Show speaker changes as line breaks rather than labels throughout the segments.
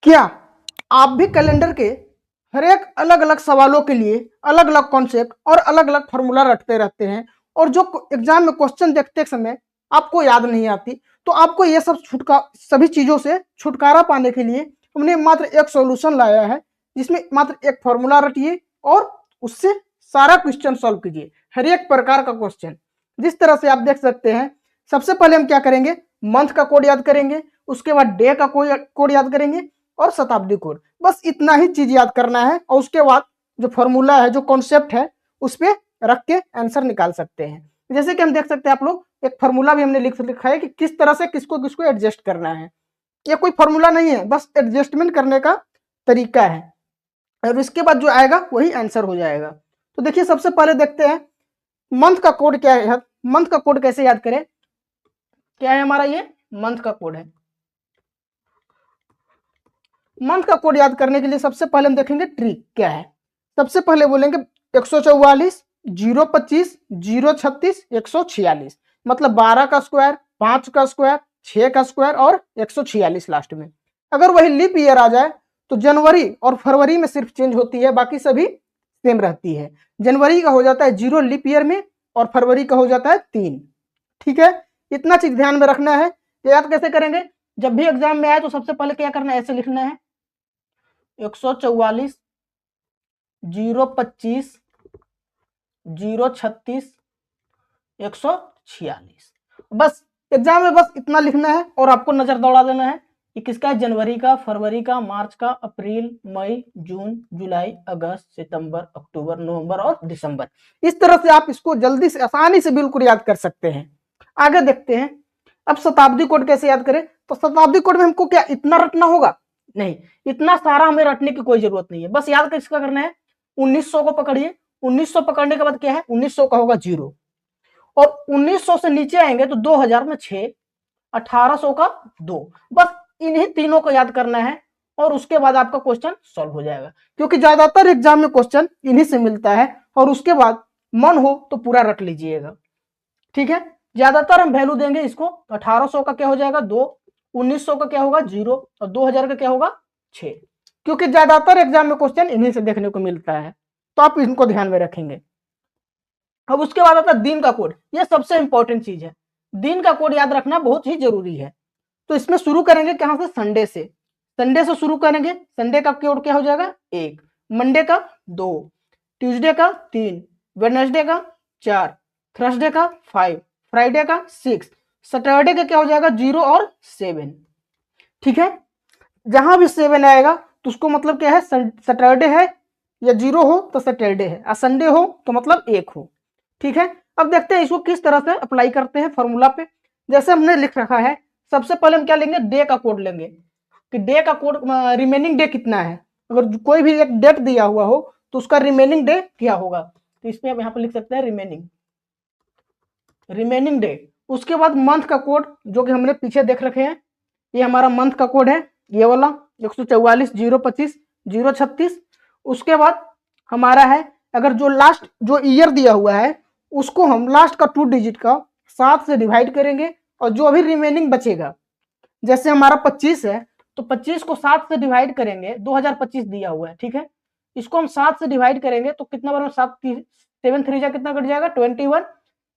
क्या आप भी कैलेंडर के हर एक अलग अलग सवालों के लिए अलग अलग कॉन्सेप्ट और अलग अलग फॉर्मूला रटते रहते हैं और जो एग्जाम में क्वेश्चन देखते समय आपको याद नहीं आती, तो आपको ये सब सभी चीज़ों से छुटकारा पाने के लिए हमने मात्र एक सॉल्यूशन लाया है, जिसमें मात्र एक फॉर्मूला रटिए और उससे सारा क्वेश्चन सॉल्व कीजिए, हर एक प्रकार का क्वेश्चन। जिस तरह से आप देख सकते हैं, सबसे पहले हम क्या करेंगे, मंथ का कोड याद करेंगे, उसके बाद डे का कोड याद करेंगे और शताब्दी कोड। बस इतना ही चीज याद करना है और उसके बाद जो फॉर्मूला है, जो कॉन्सेप्ट है, उस पर रख के आंसर निकाल सकते हैं। जैसे कि हम देख सकते हैं, आप लोग एक फॉर्मूला भी हमने लिखा है कि किस तरह से किसको किसको एडजस्ट करना है। ये कोई फॉर्मूला नहीं है, बस एडजस्टमेंट करने का तरीका है और इसके बाद जो आएगा वही आंसर हो जाएगा। तो देखिए, सबसे पहले देखते हैं मंथ का कोड क्या है। मंथ का कोड कैसे याद करें, क्या है हमारा, ये मंथ का कोड है। मंथ का कोड याद करने के लिए सबसे पहले हम देखेंगे ट्रिक क्या है। सबसे पहले बोलेंगे 144 025 036 146, मतलब 12 का स्क्वायर, 5 का स्क्वायर, 6 का स्क्वायर और 146 लास्ट में। अगर वही लीप ईयर आ जाए तो जनवरी और फरवरी में सिर्फ चेंज होती है, बाकी सभी सेम रहती है। जनवरी का हो जाता है 0 लीप ईयर में और फरवरी का हो जाता है 3। ठीक है, इतना चीज ध्यान में रखना है। याद कैसे करेंगे, जब भी एग्जाम में आए तो सबसे पहले क्या करना है, ऐसे लिखना है 144 025 036 146। बस एग्जाम में बस इतना लिखना है और आपको नजर दौड़ा देना है कि किसका है, जनवरी का, फरवरी का, मार्च का, अप्रैल, मई, जून, जुलाई, अगस्त, सितंबर, अक्टूबर, नवंबर और दिसंबर। इस तरह से आप इसको जल्दी से, आसानी से बिल्कुल याद कर सकते हैं। आगे देखते हैं, अब शताब्दी कोड कैसे याद करें। तो शताब्दी कोड में हमको क्या इतना रटना होगा, नहीं, इतना सारा हमें रटने की कोई जरूरत नहीं है। बस याद किसका करना है, 1900 को पकड़िए। 1900 पकड़ने के बाद क्या है, 1900 का होगा 0 और 1900 से नीचे आएंगे तो 2000 में 6, 1800 का 2। बस इन्हीं तीनों को याद करना है और उसके बाद आपका क्वेश्चन सॉल्व हो जाएगा, क्योंकि ज्यादातर एग्जाम में क्वेश्चन इन्हीं से मिलता है। और उसके बाद मन हो तो पूरा रट लीजिएगा। ठीक है, ज्यादातर हम वैल्यू देंगे इसको। 1800 का क्या हो जाएगा 2, 1900 का क्या होगा 0 और 2000 का क्या होगा 6, क्योंकि ज्यादातर एग्जाम में क्वेश्चन इन्हीं से देखने को मिलता है, तो आप इनको ध्यान में रखेंगे। अब उसके बाद आता है दिन का कोड। यह सबसे इंपॉर्टेंट चीज है, दिन का कोड याद रखना बहुत ही जरूरी है। तो इसमें शुरू करेंगे कहां से, संडे से। संडे से शुरू करेंगे। संडे का कोड क्या हो जाएगा 1, मंडे का 2, ट्यूसडे का 3, वेडनेसडे का 4, थर्सडे का 5, फ्राइडे का 6, सैटरडे का क्या हो जाएगा 0 और 7। ठीक है, जहां भी 7 आएगा तो उसको मतलब क्या है, सैटरडे है, या 0 हो तो सैटरडे है, और संडे हो तो मतलब 1 हो। ठीक है, अब देखते हैं इसको किस तरह से अप्लाई करते हैं फॉर्मूला पे। जैसे हमने लिख रखा है, सबसे पहले हम क्या लेंगे, डे का कोड लेंगे कि डे का कोड, रिमेनिंग डे कितना है। अगर कोई भी एक डेट दिया हुआ हो तो उसका रिमेनिंग डे क्या होगा, तो इसमें आप यहाँ पे लिख सकते हैं रिमेनिंग डे। उसके बाद मंथ का कोड, जो कि हमने पीछे देख रखे हैं, ये हमारा मंथ का कोड है, ये वाला 144 025 036। उसके बाद हमारा है, अगर जो लास्ट जो ईयर दिया हुआ है उसको हम लास्ट का 2 डिजिट का 7 से डिवाइड करेंगे और जो अभी रिमेनिंग बचेगा, जैसे हमारा 25 है तो 25 को 7 से डिवाइड करेंगे, 2025 दिया हुआ है, ठीक है, इसको हम 7 से डिवाइड करेंगे तो कितना बार, 7 3 जा कितना कट जाएगा 21,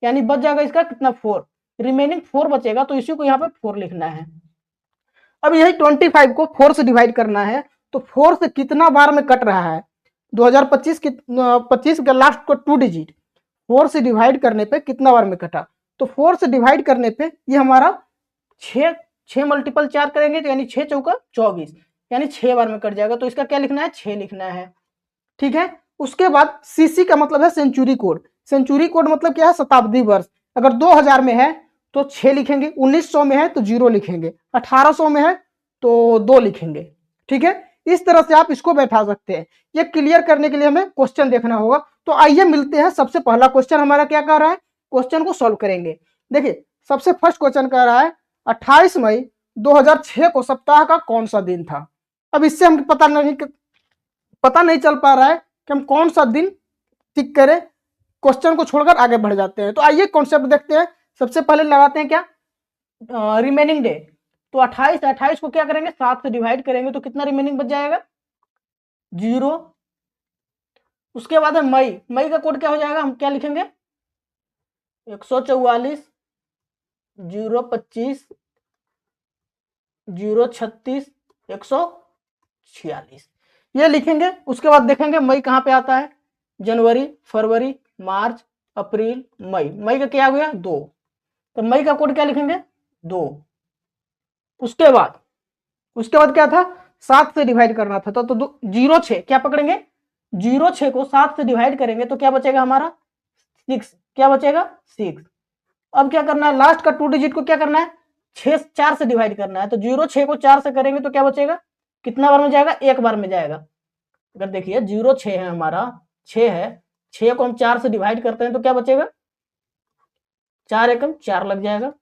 यानी बच जाएगा इसका कितना 4, रिमेनिंग 4 बचेगा, तो इसी को यहाँ पे 4 लिखना है। अब यही 25 को 4 से डिवाइड करना है, तो 4 से कितना बार में कट रहा है, 2025 की 25 का लास्ट को 2 डिजिट 4 से डिवाइड करने पे कितना बार में कटा, तो 4 से डिवाइड करने पे ये हमारा 6 मल्टीपल 4 करेंगे तो यानी 6 चौका 24, यानी 6 बार में कट जाएगा, तो इसका क्या लिखना है 6 लिखना है। ठीक है, उसके बाद सीसी का मतलब है सेंचुरी कोड। सेंचुरी कोड मतलब क्या है, शताब्दी वर्ष। अगर 2000 में है तो 6 लिखेंगे, 1900 में है तो 0 लिखेंगे, 1800 में है तो 2 लिखेंगे। ठीक है, इस तरह से आप इसको बैठा सकते हैं। ये क्लियर करने के लिए हमें क्वेश्चन देखना होगा। तो आइए मिलते हैं, सबसे पहला क्वेश्चन हमारा क्या कर रहा है, क्वेश्चन को सॉल्व करेंगे। देखिए, सबसे फर्स्ट क्वेश्चन कह रहा है 28 मई 2006 को सप्ताह का कौन सा दिन था। अब इससे हम पता नहीं चल पा रहा है कि हम कौन सा दिन टिक करें, क्वेश्चन को छोड़कर आगे बढ़ जाते हैं। तो आइए कॉन्सेप्ट देखते हैं। सबसे पहले लगाते हैं क्या, रिमेनिंग डे। तो 28 को क्या करेंगे 7 से डिवाइड करेंगे तो कितना रिमेनिंग बच जाएगा 0। उसके बाद है मई का कोड क्या हो जाएगा, हम क्या लिखेंगे 144 025 036 146 ये लिखेंगे। उसके बाद देखेंगे मई कहाँ पे आता है, जनवरी फरवरी मार्च अप्रैल मई का क्या हो गया 2, तो मई का कोड क्या लिखेंगे 2। उसके बाद क्या था 7 से डिवाइड करना था, तो 06 क्या पकड़ेंगे 06 को 7 से डिवाइड करेंगे तो क्या बचेगा हमारा 6, क्या बचेगा 6। अब क्या करना है लास्ट का 2 डिजिट को क्या करना है 4 से डिवाइड करना है, तो 06 को 4 से करेंगे तो क्या बचेगा, कितना बार में जाएगा, एक बार में जाएगा। अगर देखिए 06 है हमारा 6 है, 6 को हम 4 से डिवाइड करते हैं तो क्या बचेगा 4 एकम 4 लग जाएगा,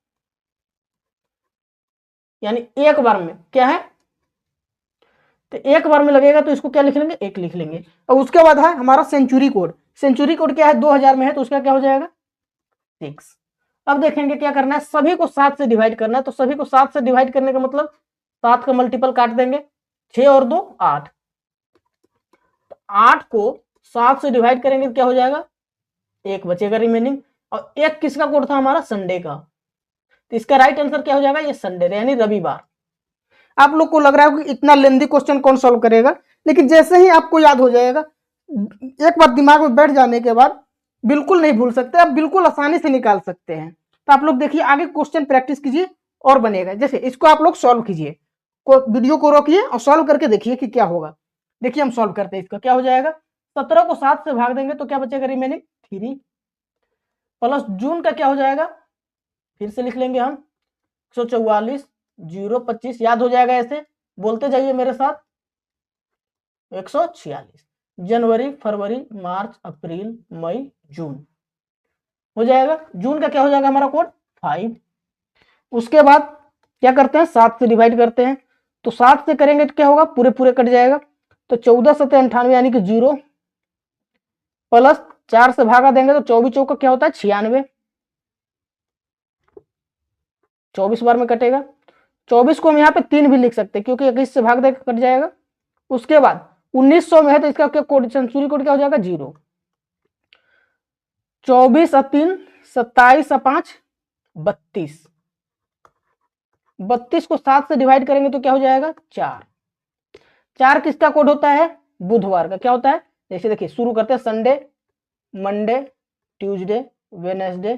यानी एक बार में क्या है, तो एक बार में लगेगा तो इसको क्या लिख लेंगे 1 लिख लेंगे। और उसके बाद है हमारा सेंचुरी कोड क्या है 2000 में है तो उसका क्या हो जाएगा 6। अब देखेंगे क्या करना है, सभी को 7 से डिवाइड करना है, तो सभी को 7 से डिवाइड करने का मतलब 7 का मल्टीपल काट देंगे, 6 और 2 8, 8 को 7 से डिवाइड करेंगे तो क्या हो जाएगा 1 बचेगा रिमेनिंग। और 1 किसका कोड था हमारा संडे का, तो इसका राइट आंसर क्या हो जाएगा ये संडे यानी रविवार। आप लोग को लग रहा है कि इतना लेंदी क्वेश्चन कौन सॉल्व करेगा, लेकिन जैसे ही आपको याद हो जाएगा, एक बार दिमाग में बैठ जाने के बाद बिल्कुल नहीं भूल सकते, आप बिल्कुल आसानी से निकाल सकते हैं। तो आप लोग देखिए आगे क्वेश्चन प्रैक्टिस कीजिए और बनेगा। जैसे इसको आप लोग सॉल्व कीजिए, वीडियो को रोकिए और सॉल्व करके देखिए कि क्या होगा। देखिए हम सॉल्व करते हैं, इसका क्या हो जाएगा 17 को 7 से भाग देंगे तो क्या बचेगा रिमेनिंग 3 प्लस जून का क्या हो जाएगा, फिर से लिख लेंगे हम 144 025, याद हो जाएगा ऐसे बोलते जाइए मेरे साथ 146, जनवरी फरवरी मार्च अप्रैल मई जून हो जाएगा। जून का क्या हो जाएगा हमारा कोड 5। उसके बाद क्या करते हैं 7 से डिवाइड करते हैं, तो 7 से करेंगे तो क्या होगा पूरे पूरे कट जाएगा, तो 14 सत्ते 98 यानी कि 0 प्लस 4 से भागा देंगे तो 24 चौका क्या होता है 96, 24 बार में कटेगा। 24 को हम यहाँ पे 3 भी लिख सकते हैं क्योंकि 21 से भाग देकर कट जाएगा। उसके बाद 1900 में है तो इसका क्या कोड सेंचुरी कोड क्या हो जाएगा 0, 24 और 3 27 और 5 32, 32 को 7 से डिवाइड करेंगे तो क्या हो जाएगा 4, 4 किसका कोड होता है बुधवार का, क्या होता है जैसे देखिए शुरू करते हैं Sunday Monday Tuesday Wednesday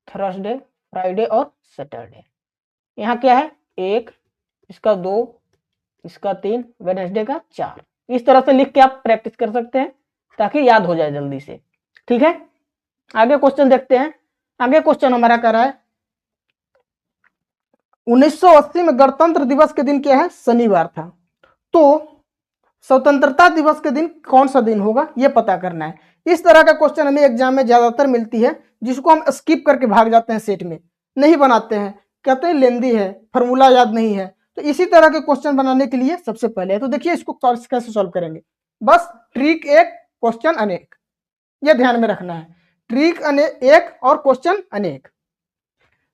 Thursday Friday और सैटरडे। यहाँ क्या है 1, इसका 2, इसका 3, वेडनेसडे का 4। इस तरह से लिख के आप प्रैक्टिस कर सकते हैं ताकि याद हो जाए जल्दी से। ठीक है, आगे क्वेश्चन देखते हैं। आगे क्वेश्चन हमारा कर रहा है 1980 में गणतंत्र दिवस के दिन क्या है शनिवार था, तो स्वतंत्रता दिवस के दिन कौन सा दिन होगा ये पता करना है। इस तरह का क्वेश्चन हमें एग्जाम में ज्यादातर मिलती है जिसको हम स्किप करके भाग जाते हैं, सेट में नहीं बनाते हैं, कहते हैं लेंदी है फॉर्मूला याद नहीं है। तो इसी तरह के क्वेश्चन बनाने के लिए सबसे पहले तो देखिए इसको कैसे सॉल्व करेंगे, बस ट्रिक एक क्वेश्चन अनेक, ये ध्यान में रखना है, ट्रिक एक और क्वेश्चन अनेक।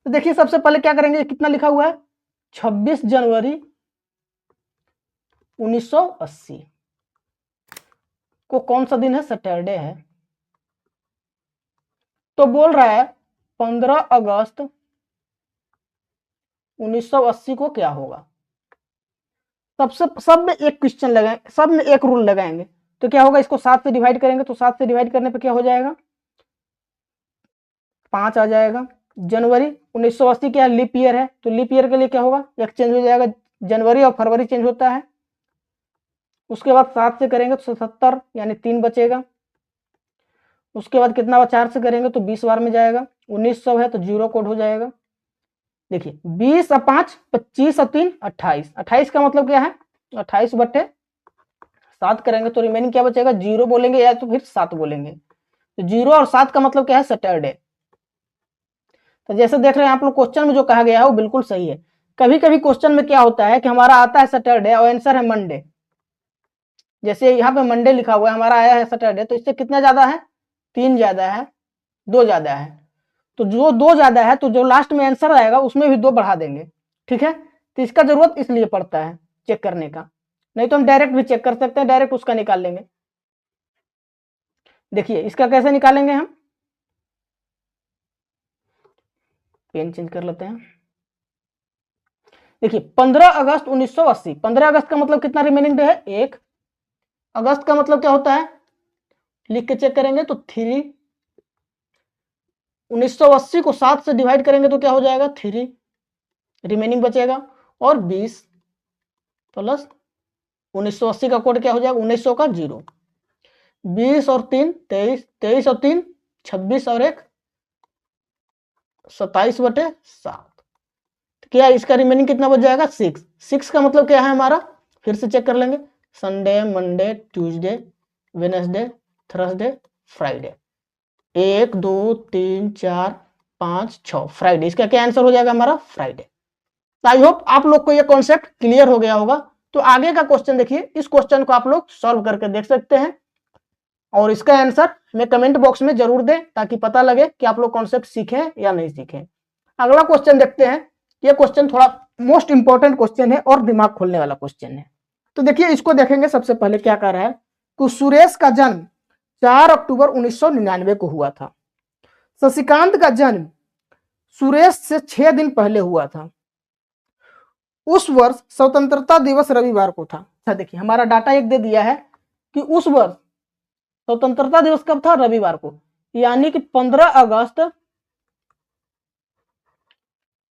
तो देखिए सबसे पहले क्या करेंगे, कितना लिखा हुआ है 26 जनवरी 1980 को कौन सा दिन है सैटरडे है, तो बोल रहा है 15 अगस्त 1980 को क्या होगा। सब में एक क्वेश्चन लगाएंगे, सब में एक रूल लगाएंगे, तो क्या होगा इसको 7 से डिवाइड करेंगे तो 7 से डिवाइड करने पे क्या हो जाएगा 5 आ जाएगा। जनवरी 1980 क्या लीप ईयर है, तो लीप ईयर के लिए क्या होगा एक चेंज हो जाएगा, जनवरी और फरवरी चेंज होता है। उसके बाद 7 से करेंगे तो 77 यानी 3 बचेगा। उसके बाद कितना बार 4 से करेंगे तो 20 बार में जाएगा, 1900 है तो 0 कोड हो जाएगा। देखिए 20 और 5 25 और 3 28, 28 का मतलब क्या है 28 बटे 7 करेंगे तो रिमेनिंग क्या बचेगा 0 बोलेंगे या तो फिर 7 बोलेंगे, तो 0 और 7 का मतलब क्या है सैटरडे। तो जैसे देख रहे हैं आप लोग क्वेश्चन में जो कहा गया है वो बिल्कुल सही है। कभी कभी क्वेश्चन में क्या होता है कि हमारा आता है सैटरडे और आंसर है मंडे, जैसे यहाँ पे मंडे लिखा हुआ है हमारा आया है सैटरडे, तो इससे कितना ज्यादा है 3 ज्यादा है 2 ज्यादा है, तो जो 2 ज्यादा है तो जो लास्ट में आंसर आएगा उसमें भी 2 बढ़ा देंगे, ठीक है, तो इसका जरूरत इसलिए पड़ता है चेक करने का, नहीं तो हम डायरेक्ट भी चेक कर सकते हैं, डायरेक्ट उसका निकाल लेंगे। देखिए इसका कैसे निकालेंगे हम, पेन चेंज कर लेते हैं। देखिए 15 अगस्त 1980, 15 अगस्त का मतलब कितना रिमेनिंग डे है, 1 अगस्त का मतलब क्या होता है, लिख के चेक करेंगे तो 3, 1980 को 7 से डिवाइड करेंगे तो क्या हो जाएगा 3, रिमेनिंग बचेगा, और 20 प्लस 1980 का कोड क्या हो जाएगा 1900 का 0, 20 और 3 23, 23 और 3 26 और 1 27/7, क्या इसका रिमेनिंग कितना बच जाएगा 6, 6 का मतलब क्या है हमारा, फिर से चेक कर लेंगे, Sunday Monday Tuesday Wednesday Thursday Friday, 1 2 3 4 5 6 Friday, इसका क्या आंसर हो जाएगा हमारा फ्राइडे। आई होप आप लोग को ये कॉन्सेप्ट क्लियर हो गया होगा। तो आगे का क्वेश्चन देखिए, इस क्वेश्चन को आप लोग सॉल्व करके देख सकते हैं और इसका आंसर हमें कमेंट बॉक्स में जरूर दें ताकि पता लगे कि आप लोग कॉन्सेप्ट सीखे या नहीं सीखे। अगला क्वेश्चन देखते हैं, ये क्वेश्चन थोड़ा मोस्ट इंपॉर्टेंट क्वेश्चन है और दिमाग खोलने वाला क्वेश्चन है। तो देखिए इसको देखेंगे, सबसे पहले क्या कह रहा है कि सुरेश का जन्म 4 अक्टूबर 1999 को हुआ था, शशिकांत का जन्म सुरेश से 6 दिन पहले हुआ था, उस वर्ष स्वतंत्रता दिवस रविवार को था। अच्छा देखिए हमारा डाटा एक दे दिया है कि उस वर्ष स्वतंत्रता दिवस कब था, रविवार को, यानी कि 15 अगस्त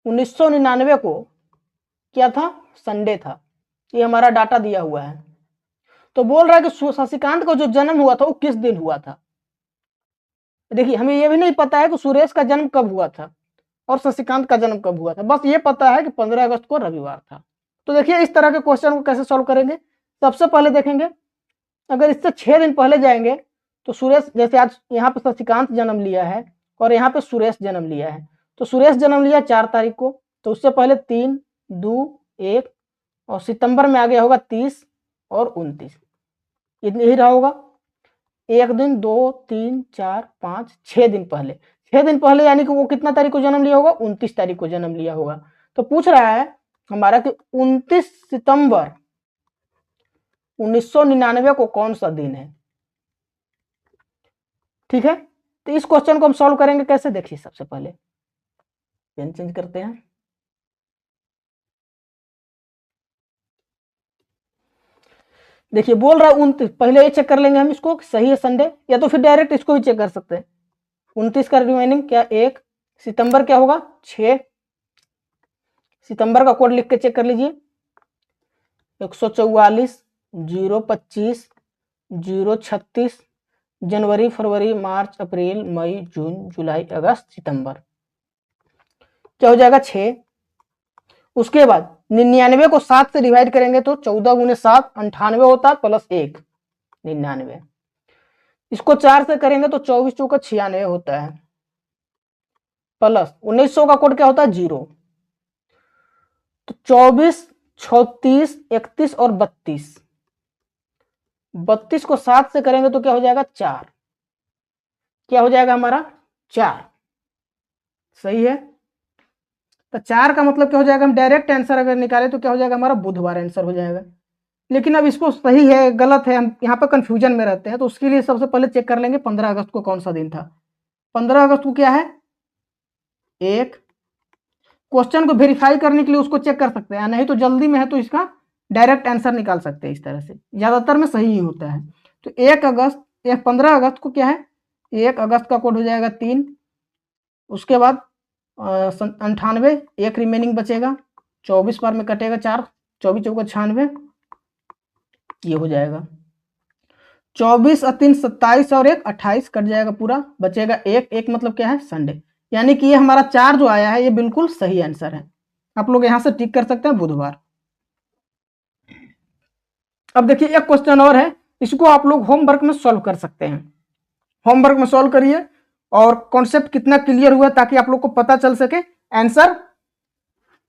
1999 को क्या था, संडे था। ये हमारा डाटा दिया हुआ है। तो बोल रहा है कि शशिकांत का जो जन्म हुआ था वो किस दिन हुआ था। देखिए हमें ये भी नहीं पता है कि सुरेश का जन्म कब हुआ था और शशिकांत का जन्म कब हुआ था, बस ये पता है कि 15 अगस्त को रविवार था। तो देखिए इस तरह के क्वेश्चन को कैसे सॉल्व करेंगे। सबसे पहले देखेंगे, अगर इससे 6 दिन पहले जाएंगे तो सुरेश, जैसे आज यहाँ पे शशिकांत जन्म लिया है और यहाँ पे सुरेश जन्म लिया है, तो सुरेश जन्म लिया 4 तारीख को, तो उससे पहले 3 2 1 और सितंबर में आ गया होगा 30 और 29, यही रहा होगा। 1 दिन 2 3 4 5 6 दिन पहले, 6 दिन पहले यानी कि वो कितना तारीख को जन्म लिया होगा, 29 तारीख को जन्म लिया होगा। तो पूछ रहा है हमारा कि 29 सितंबर 1999 को कौन सा दिन है। ठीक है, तो इस क्वेश्चन को हम सॉल्व करेंगे कैसे, देखिए सबसे पहले पेन चेंज करते हैं। देखिए बोल रहा है 29, पहले ये चेक कर लेंगे हम इसको सही है संडे, या तो फिर डायरेक्ट इसको भी चेक कर सकते हैं। 29 का रिमेनिंग क्या 1, सितंबर क्या होगा 6, सितंबर का कोड लिख के चेक कर लीजिए 144 025 036, जनवरी फरवरी मार्च अप्रैल मई जून जुलाई अगस्त सितंबर, क्या हो जाएगा 6। उसके बाद 99 को 7 से डिवाइड करेंगे तो 14 गुने 7 98 होता है, प्लस 1 99, इसको 4 से करेंगे तो 24 चौका 96 होता है, प्लस 1900 का कोड क्या होता है 0, तो 24 36 31 और 32, 32 को 7 से करेंगे तो क्या हो जाएगा 4, क्या हो जाएगा हमारा 4, सही है। तो 4 का मतलब क्या हो जाएगा, हम डायरेक्ट आंसर अगर निकाले तो क्या हो जाएगा हमारा बुधवार आंसर हो जाएगा। लेकिन अब इसको सही है गलत है, हम यहाँ पर कंफ्यूजन में रहते हैं, तो उसके लिए सबसे पहले चेक कर लेंगे 15 अगस्त को कौन सा दिन था। 15 अगस्त को क्या है, एक क्वेश्चन को वेरीफाई करने के लिए उसको चेक कर सकते हैं, नहीं तो जल्दी में है तो इसका डायरेक्ट आंसर निकाल सकते हैं। इस तरह से ज्यादातर में सही ही होता है। तो 1 अगस्त, 15 अगस्त को क्या है, 1 अगस्त का कोड हो जाएगा 3, उसके बाद 98, 1 रिमेनिंग बचेगा, 24 बार में कटेगा 4, 24 चौका 96, ये हो जाएगा 24 और 3 27 और 1 28, कट जाएगा पूरा, बचेगा 1, 1 मतलब क्या है संडे, यानी कि ये हमारा 4 जो आया है ये बिल्कुल सही आंसर है। आप लोग यहां से टिक कर सकते हैं बुधवार। अब देखिए एक क्वेश्चन और है, इसको आप लोग होमवर्क में सॉल्व कर सकते हैं। होमवर्क में सॉल्व करिए और कॉन्सेप्ट कितना क्लियर हुआ ताकि आप लोग को पता चल सके। आंसर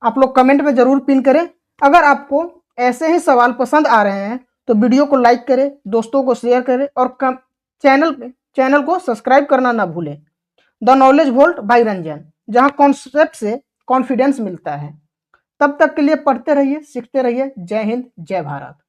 आप लोग कमेंट में जरूर पिन करें। अगर आपको ऐसे ही सवाल पसंद आ रहे हैं तो वीडियो को लाइक करें, दोस्तों को शेयर करें और चैनल को सब्सक्राइब करना ना भूलें। The knowledge volt by Ranjan, जहां कॉन्सेप्ट से कॉन्फिडेंस मिलता है। तब तक के लिए पढ़ते रहिए, सीखते रहिए। जय हिंद, जय भारत।